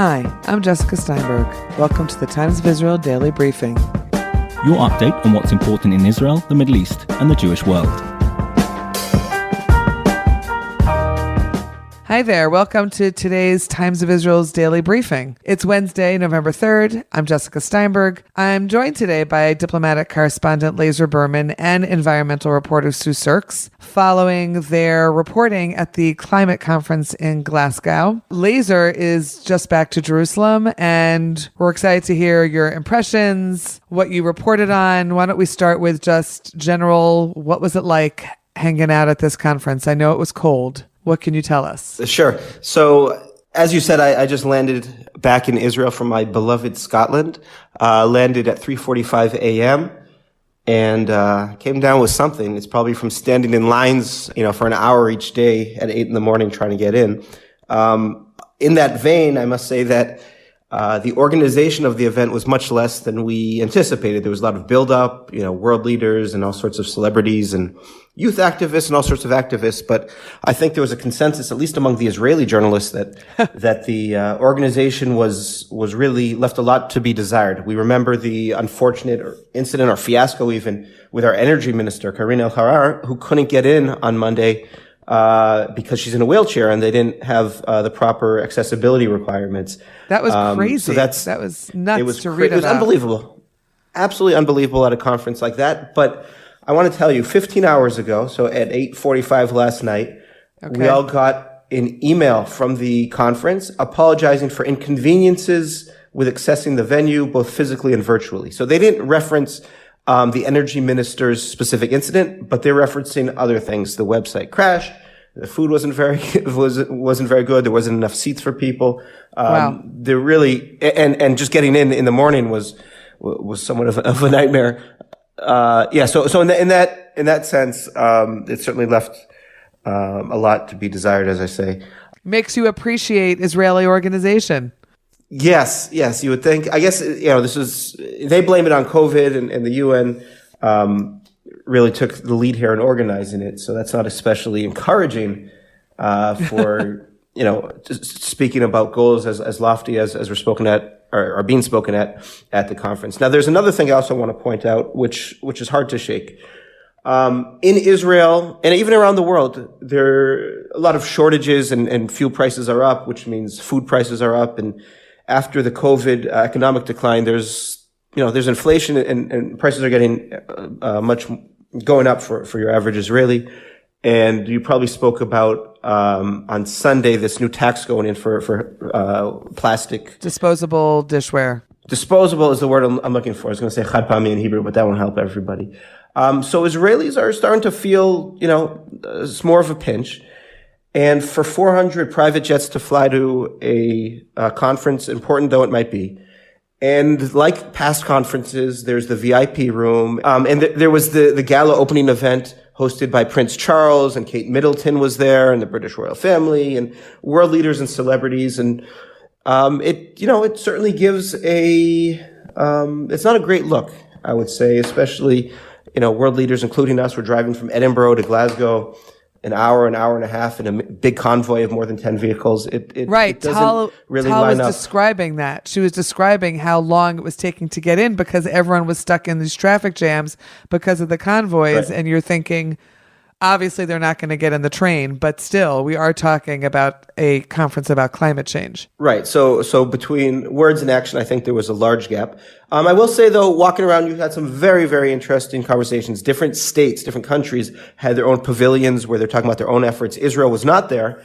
Hi, I'm Jessica Steinberg. Welcome to the Times of Israel Daily Briefing. Your update on what's important in Israel, the Middle East, and the Jewish world. Hi there. Welcome to today's Times of Israel's Daily Briefing. It's Wednesday, November 3rd. I'm Jessica Steinberg. I'm joined today by diplomatic correspondent Lazar Berman and environmental reporter Sue Surkes, following their reporting at the climate conference in Glasgow. Lazar is just back to Jerusalem, and we're excited to hear your impressions, what you reported on. Why don't we start with just general, what was it like hanging out at this conference? I know it was cold. What can you tell us? Sure. So, as you said, I just landed back in Israel from my beloved Scotland. Landed at 3:45 a.m. and came down with something. It's probably from standing in lines, for an hour each day at 8 a.m. trying to get in. In that vein, I must say that the organization of the event was much less than we anticipated. There was a lot of build-up, world leaders and all sorts of celebrities and youth activists and all sorts of activists. But I think there was a consensus, at least among the Israeli journalists, that the organization was really left a lot to be desired. We remember the unfortunate incident or fiasco even with our energy minister, Karine El-Harar, who couldn't get in on Monday because she's in a wheelchair and they didn't have the proper accessibility requirements. That was crazy. So that was nuts to read about. It was unbelievable. Absolutely unbelievable at a conference like that. But I want to tell you, 15 hours ago, so at 8:45 last night, we all got an email from the conference apologizing for inconveniences with accessing the venue, both physically and virtually. So they didn't reference the energy minister's specific incident, but they're referencing other things. The website crashed. The food wasn't very good. There wasn't enough seats for people. Wow. They're really, and just getting in the morning was somewhat of a nightmare. So in that sense, it certainly left a lot to be desired, as I say. Makes you appreciate Israeli organization. Yes, you would think. I guess, they blame it on COVID and the UN really took the lead here in organizing it. So that's not especially encouraging for, speaking about goals as lofty as we're spoken at, or are being spoken at the conference. Now, there's another thing I also want to point out, which is hard to shake. In Israel and even around the world, there are a lot of shortages and fuel prices are up, which means food prices are up. And after the COVID economic decline, there's inflation and prices are getting much going up for your average Israeli. And you probably spoke about on Sunday this new tax going in for plastic Disposable dishware. Disposable is the word I'm looking for. I was going to say chad pami in Hebrew, but that won't help everybody. So Israelis are starting to feel, it's more of a pinch. And for 400 private jets to fly to a conference, important though it might be, and like past conferences, there's the VIP room, and there was the gala opening event hosted by Prince Charles, and Kate Middleton was there, and the British royal family, and world leaders and celebrities, and it certainly gives it's not a great look, I would say, especially world leaders, including us, were driving from Edinburgh to Glasgow. An hour and a half in a big convoy of more than 10 vehicles. It doesn't really line up. Was describing that. She was describing how long it was taking to get in because everyone was stuck in these traffic jams because of the convoys. Right. And you're thinking, obviously they're not going to get in the train, but still we are talking about a conference about climate change. Right. So between words and action, I think there was a large gap. I will say, though, walking around, you had some very, very interesting conversations. Different states, different countries had their own pavilions where they're talking about their own efforts. Israel was not there,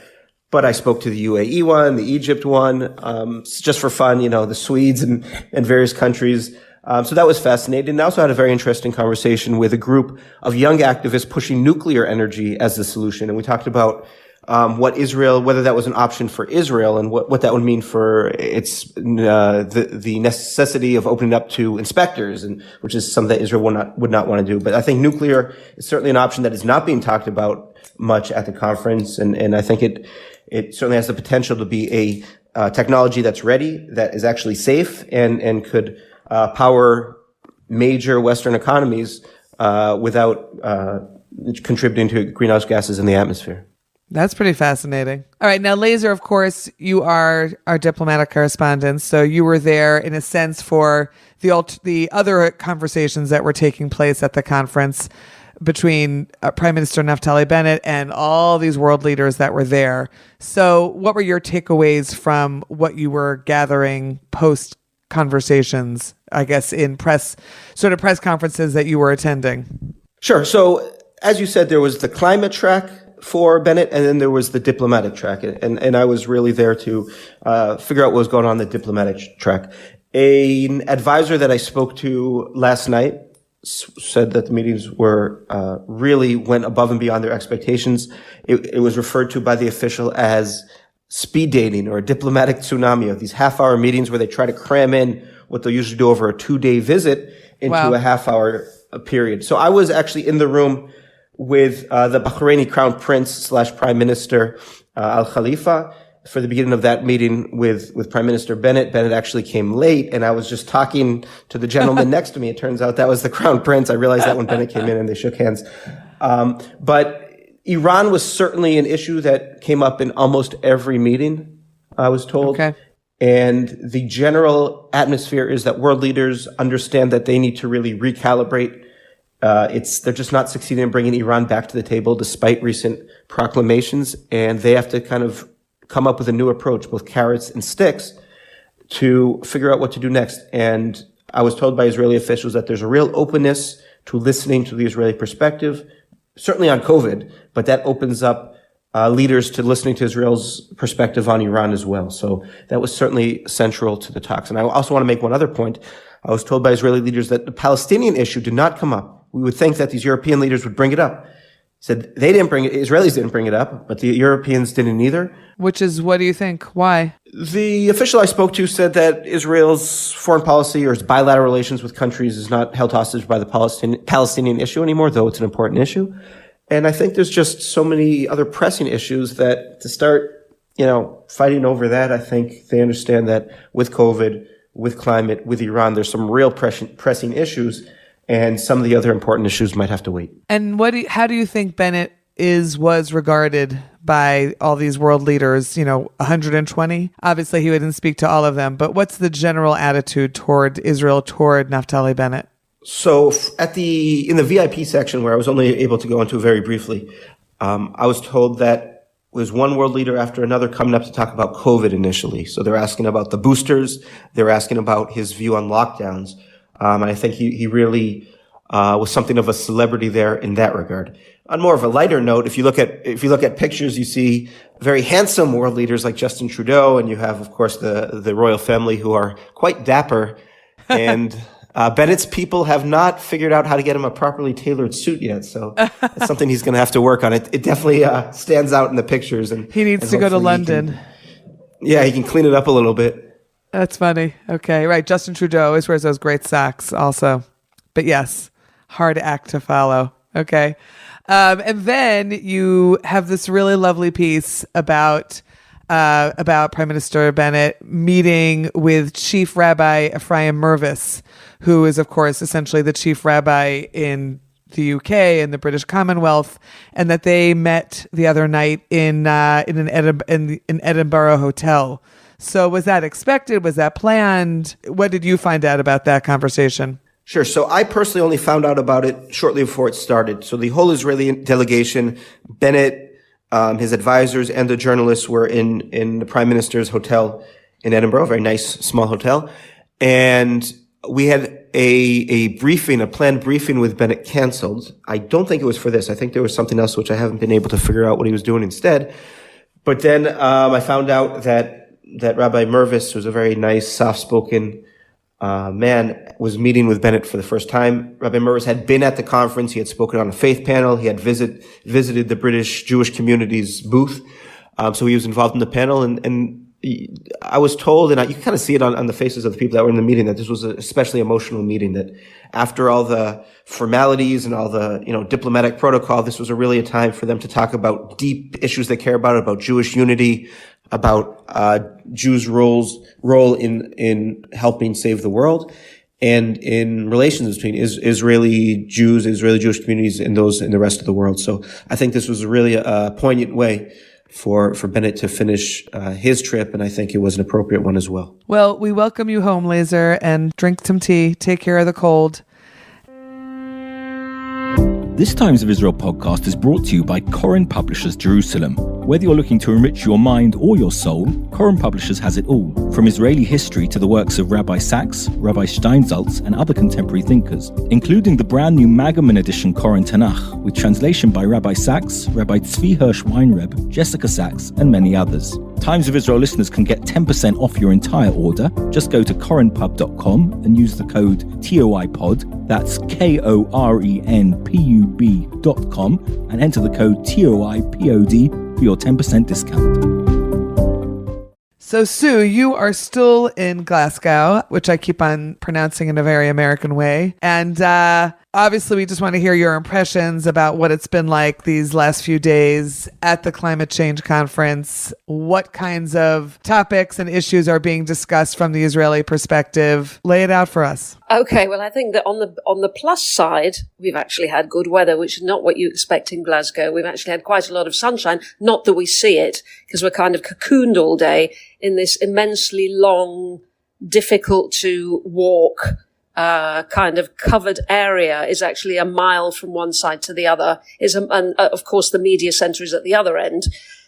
but I spoke to the UAE one, the Egypt one, just for fun, the Swedes and various countries. So that was fascinating. And I also had a very interesting conversation with a group of young activists pushing nuclear energy as the solution. And we talked about whether that was an option for Israel and what that would mean for the necessity of opening up to inspectors, and which is something that Israel would not want to do. But I think nuclear is certainly an option that is not being talked about much at the conference, and I think it certainly has the potential to be a technology that's ready, that is actually safe, and could power major Western economies without contributing to greenhouse gases in the atmosphere. That's pretty fascinating. All right. Now, Lazar, of course, you are our diplomatic correspondent. So you were there in a sense for the other conversations that were taking place at the conference between Prime Minister Naftali Bennett and all these world leaders that were there. So what were your takeaways from what you were gathering post conversations, I guess, in press conferences that you were attending? Sure. So as you said, there was the climate track for Bennett, and then there was the diplomatic track. And I was really there to figure out what was going on the diplomatic track. An advisor that I spoke to last night said that the meetings were really went above and beyond their expectations. It was referred to by the official as speed dating or a diplomatic tsunami, of these half-hour meetings where they try to cram in what they'll usually do over a 2-day visit into a half-hour period. So I was actually in the room with the Bahraini Crown Prince / Prime Minister Al Khalifa for the beginning of that meeting with Prime Minister Bennett. Bennett actually came late, and I was just talking to the gentleman next to me. It turns out that was the Crown Prince. I realized that when Bennett came in and they shook hands. But Iran was certainly an issue that came up in almost every meeting, I was told. Okay. And the general atmosphere is that world leaders understand that they need to really recalibrate. They're just not succeeding in bringing Iran back to the table despite recent proclamations, and they have to kind of come up with a new approach, both carrots and sticks, to figure out what to do next. And I was told by Israeli officials that there's a real openness to listening to the Israeli perspective, certainly on COVID, but that opens up leaders to listening to Israel's perspective on Iran as well. So that was certainly central to the talks. And I also want to make one other point. I was told by Israeli leaders that the Palestinian issue did not come up. We would think that these European leaders would bring it up. Said they didn't bring it, Israelis didn't bring it up, but the Europeans didn't either. Which is, what do you think? Why? The official I spoke to said that Israel's foreign policy or its bilateral relations with countries is not held hostage by the Palestinian issue anymore, though it's an important issue. And I think there's just so many other pressing issues that to start, fighting over that, I think they understand that with COVID, with climate, with Iran, there's some real pressing issues. And some of the other important issues might have to wait. And how do you think Bennett was regarded by all these world leaders? 120? Obviously, he wouldn't speak to all of them. But what's the general attitude toward Israel, toward Naftali Bennett? So in the VIP section, where I was only able to go into very briefly, I was told that was one world leader after another coming up to talk about COVID initially. So they're asking about the boosters. They're asking about his view on lockdowns. And I think he really was something of a celebrity there in that regard. On more of a lighter note, if you look at pictures, you see very handsome world leaders like Justin Trudeau, and you have, of course, the royal family who are quite dapper. And Bennett's people have not figured out how to get him a properly tailored suit yet, so it's something he's going to have to work on. It definitely stands out in the pictures, and he needs to go to London. He can clean it up a little bit. That's funny. Okay, right. Justin Trudeau always wears those great socks also. But yes, hard act to follow. Okay. And then you have this really lovely piece about Prime Minister Bennett meeting with Chief Rabbi Ephraim Mervis, who is, of course, essentially the chief rabbi in the UK and the British Commonwealth, and that they met the other night in an Edinburgh hotel. So was that expected? Was that planned? What did you find out about that conversation? Sure. So I personally only found out about it shortly before it started. So the whole Israeli delegation, Bennett, his advisors, and the journalists were in the Prime Minister's hotel in Edinburgh, a very nice small hotel. And we had a planned briefing with Bennett canceled. I don't think it was for this. I think there was something else which I haven't been able to figure out what he was doing instead. But then I found out that Rabbi Mervis, who's a very nice, soft-spoken man, was meeting with Bennett for the first time. Rabbi Mervis had been at the conference. He had spoken on a faith panel. He had visited the British Jewish community's booth. So he was involved in the panel. And I was told, and you can kind of see it on the faces of the people that were in the meeting, that this was an especially emotional meeting, that after all the formalities and all the, diplomatic protocol, this was really a time for them to talk about deep issues they care about Jewish unity, about Jews' role in helping save the world. and in relations between Israeli Jews, Israeli Jewish communities, and those in the rest of the world. So I think this was really a poignant way for Bennett to finish his trip, and I think it was an appropriate one as well. Well, we welcome you home, Lazar, and drink some tea. Take care of the cold. This Times of Israel podcast is brought to you by Koren Publishers Jerusalem. Whether you're looking to enrich your mind or your soul, Koren Publishers has it all. From Israeli history to the works of Rabbi Sachs, Rabbi Steinsaltz, and other contemporary thinkers, including the brand new Magaman edition Koren Tanakh, with translation by Rabbi Sachs, Rabbi Tzvi Hirsch Weinreb, Jessica Sachs, and many others. Times of Israel listeners can get 10% off your entire order. Just go to korenpub.com and use the code TOIPOD, that's KORENPUB.com, and enter the code TOIPOD for your 10% discount. So, Sue, you are still in Glasgow, which I keep on pronouncing in a very American way. And obviously, we just want to hear your impressions about what it's been like these last few days at the climate change conference. What kinds of topics and issues are being discussed from the Israeli perspective? Lay it out for us. Okay, well, I think that on the plus side, we've actually had good weather, which is not what you expect in Glasgow. We've actually had quite a lot of sunshine, not that we see it, because we're kind of cocooned all day in this immensely long, difficult to walk, kind of covered area. Is actually a mile from one side to the other. And of course, the media centre is at the other end.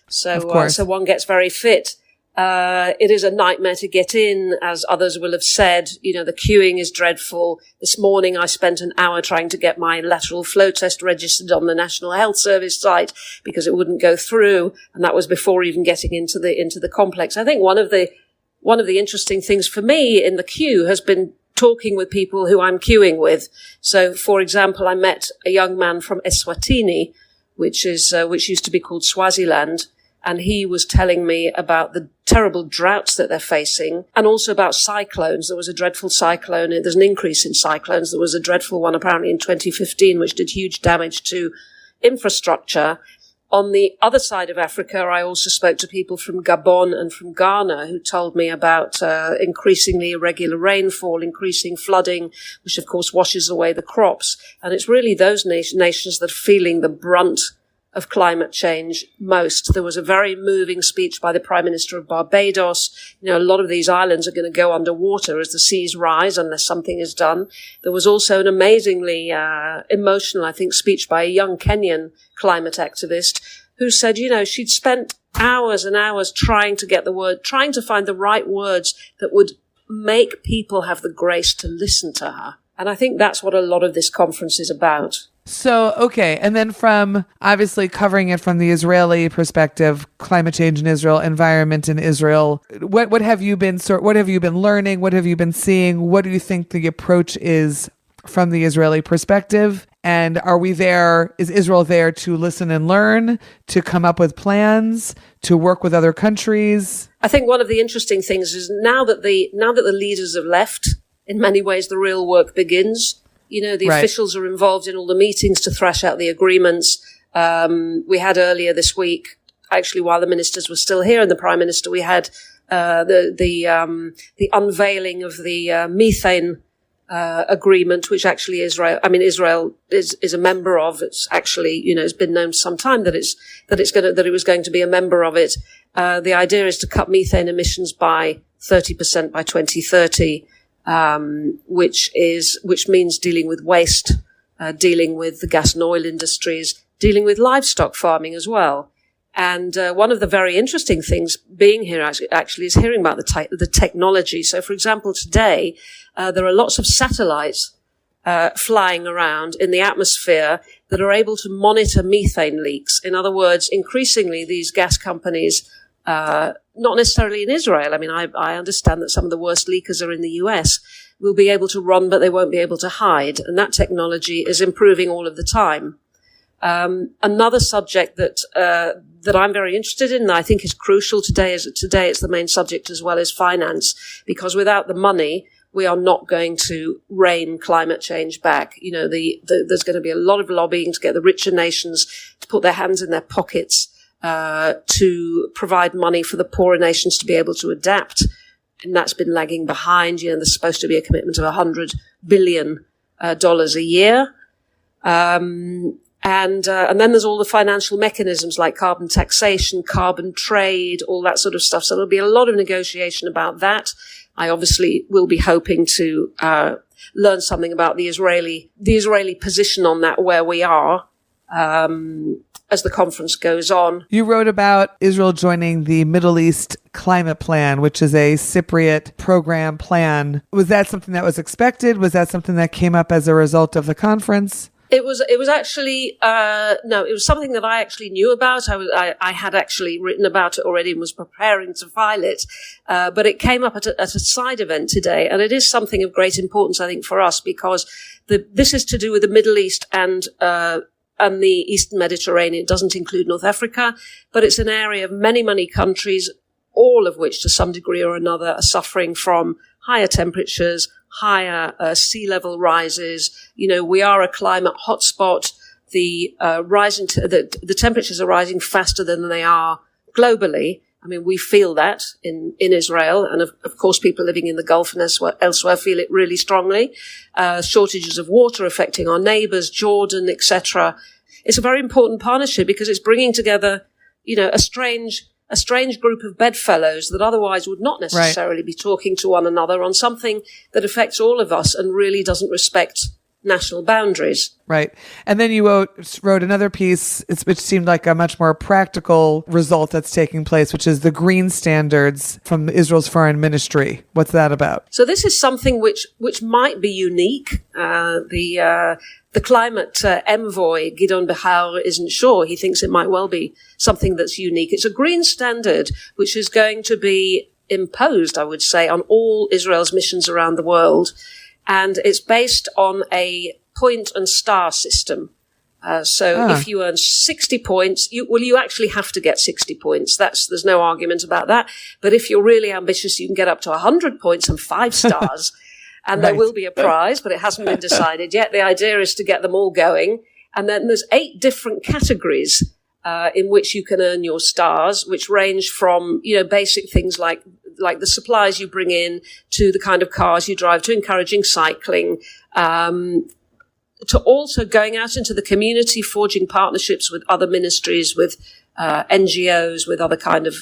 So one gets very fit. It is a nightmare to get in, as others will have said. You know, the queuing is dreadful. This morning I spent an hour trying to get my lateral flow test registered on the National Health Service site because it wouldn't go through. And that was before even getting into the complex. I think one of the interesting things for me in the queue has been talking with people who I'm queuing with. So, for example, I met a young man from Eswatini, which used to be called Swaziland. And he was telling me about the terrible droughts that they're facing and also about cyclones. There was a dreadful cyclone. There's an increase in cyclones. There was a dreadful one apparently in 2015, which did huge damage to infrastructure. On the other side of Africa, I also spoke to people from Gabon and from Ghana who told me about increasingly irregular rainfall, increasing flooding, which of course washes away the crops. And it's really those nations that are feeling the brunt of climate change most. There was a very moving speech by the Prime Minister of Barbados. You know, a lot of these islands are going to go underwater as the seas rise unless something is done. There was also an amazingly emotional, I think, speech by a young Kenyan climate activist who said, you know, she'd spent hours and hours trying to find the right words that would make people have the grace to listen to her. And I think that's what a lot of this conference is about. So, okay. And then from obviously covering it from the Israeli perspective, climate change in Israel, environment in Israel, what have you been learning? What have you been seeing? What do you think the approach is from the Israeli perspective? And is Israel there to listen and learn, to come up with plans, to work with other countries? I think one of the interesting things is now that the leaders have left, in many ways the real work begins. You know, the officials are involved in all the meetings to thrash out the agreements. We had earlier this week, actually, while the ministers were still here and the Prime Minister, we had the unveiling of the methane agreement, which actually Israel is a member of. It's actually, you know, it's been known for some time that it was going to be a member of it. The idea is to cut methane emissions by 30% by 2030. Which means dealing with waste, dealing with the gas and oil industries, dealing with livestock farming as well. And one of the very interesting things being here actually is hearing about the technology. So, for example, today there are lots of satellites flying around in the atmosphere that are able to monitor methane leaks. In other words, increasingly these gas companies not necessarily in Israel. I mean, I understand that some of the worst leakers are in the US, will be able to run, but they won't be able to hide. And that technology is improving all of the time. Another subject that I'm very interested in, and I think is crucial today it's the main subject as well, is finance, because without the money, we are not going to rein climate change back. You know, there's going to be a lot of lobbying to get the richer nations to put their hands in their pockets, to provide money for the poorer nations to be able to adapt and that's been lagging behind. There's supposed to be a commitment of $100 billion a year. And then there's all the financial mechanisms like carbon taxation, carbon trade, all that sort of stuff. So there'll be a lot of negotiation about that. I obviously will be hoping to learn something about the Israeli position on that, where we are as the conference goes on. You wrote about Israel joining the Middle East Climate Plan, which is a Cypriot program plan. Was that something that was expected? Was that something that came up as a result of the conference? It was actually, no, it was something that I actually knew about. I had actually written about it already and was preparing to file it. But it came up at a side event today. And it is something of great importance, I think, for us, because this is to do with the Middle East and the Eastern Mediterranean. It doesn't include North Africa, but it's an area of many, many countries, all of which to some degree or another are suffering from higher temperatures, higher sea level rises. We are a climate hotspot. The temperatures are rising faster than they are globally. I mean, we feel that in Israel, and of course people living in the Gulf and elsewhere feel it really strongly. Shortages of water affecting our neighbors, Jordan, etc. It's a very important partnership because it's bringing together, a strange group of bedfellows that otherwise would not necessarily be talking to one another on something that affects all of us and really doesn't respect national boundaries. Right. And then you wrote another piece, which seemed like a much more practical result that's taking place, which is the green standards from Israel's foreign ministry. What's that about? So this is something which might be unique. The climate envoy, Gideon Behar, isn't sure. He thinks it might well be something that's unique. It's a green standard which is going to be imposed, I would say, on all Israel's missions around the world. And it's based on a point and star system. If you earn 60 points, you actually have to get 60 points. There's no argument about that. But if you're really ambitious, you can get up to 100 points and 5 stars. And there will be a prize, but it hasn't been decided yet. The idea is to get them all going. And then there's 8 different categories in which you can earn your stars, which range from, basic things like the supplies you bring in, to the kind of cars you drive, to encouraging cycling, to also going out into the community, forging partnerships with other ministries, with NGOs, with other kind of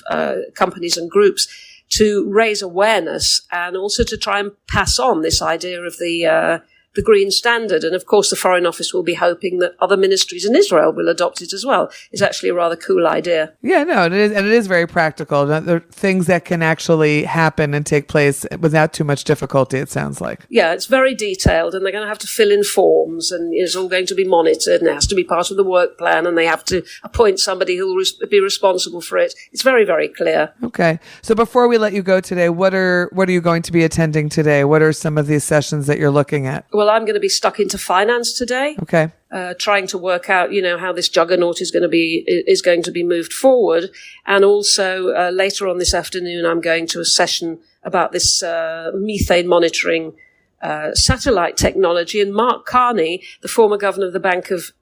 companies and groups, to raise awareness and also to try and pass on this idea of the green standard. And of course, the Foreign Office will be hoping that other ministries in Israel will adopt it as well. It's actually a rather cool idea. Yeah, no, it is, and it is very practical. There are things that can actually happen and take place without too much difficulty, it sounds like. Yeah, it's very detailed, and they're going to have to fill in forms, and it's all going to be monitored, and it has to be part of the work plan, and they have to appoint somebody who will be responsible for it. It's very, very clear. Okay. So before we let you go today, what are you going to be attending today? What are some of these sessions that you're looking at? Well, I'm going to be stuck into finance today. Okay. Trying to work out, how this juggernaut is going to be moved forward. And also, later on this afternoon, I'm going to a session about this, methane monitoring, satellite technology. And Mark Carney, the former governor of the Bank of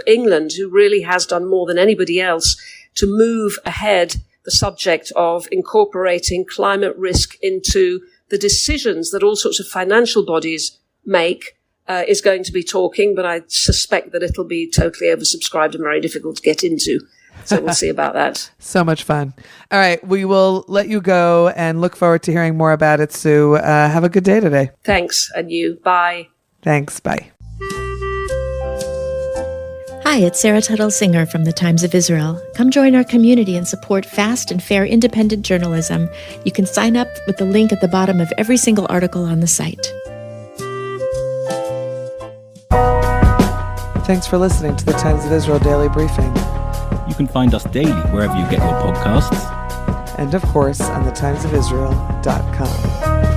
England, who really has done more than anybody else to move ahead the subject of incorporating climate risk into the decisions that all sorts of financial bodies make, is going to be talking, but I suspect that it'll be totally oversubscribed and very difficult to get into. So we'll see about that. So much fun. All right. We will let you go and look forward to hearing more about it, Sue. Have a good day today. Thanks. And you. Bye. Thanks. Bye. Hi, it's Sarah Tuttle Singer from the Times of Israel. Come join our community and support fast and fair independent journalism. You can sign up with the link at the bottom of every single article on the site. Thanks for listening to the Times of Israel Daily Briefing. You can find us daily wherever you get your podcasts. And of course, on thetimesofisrael.com.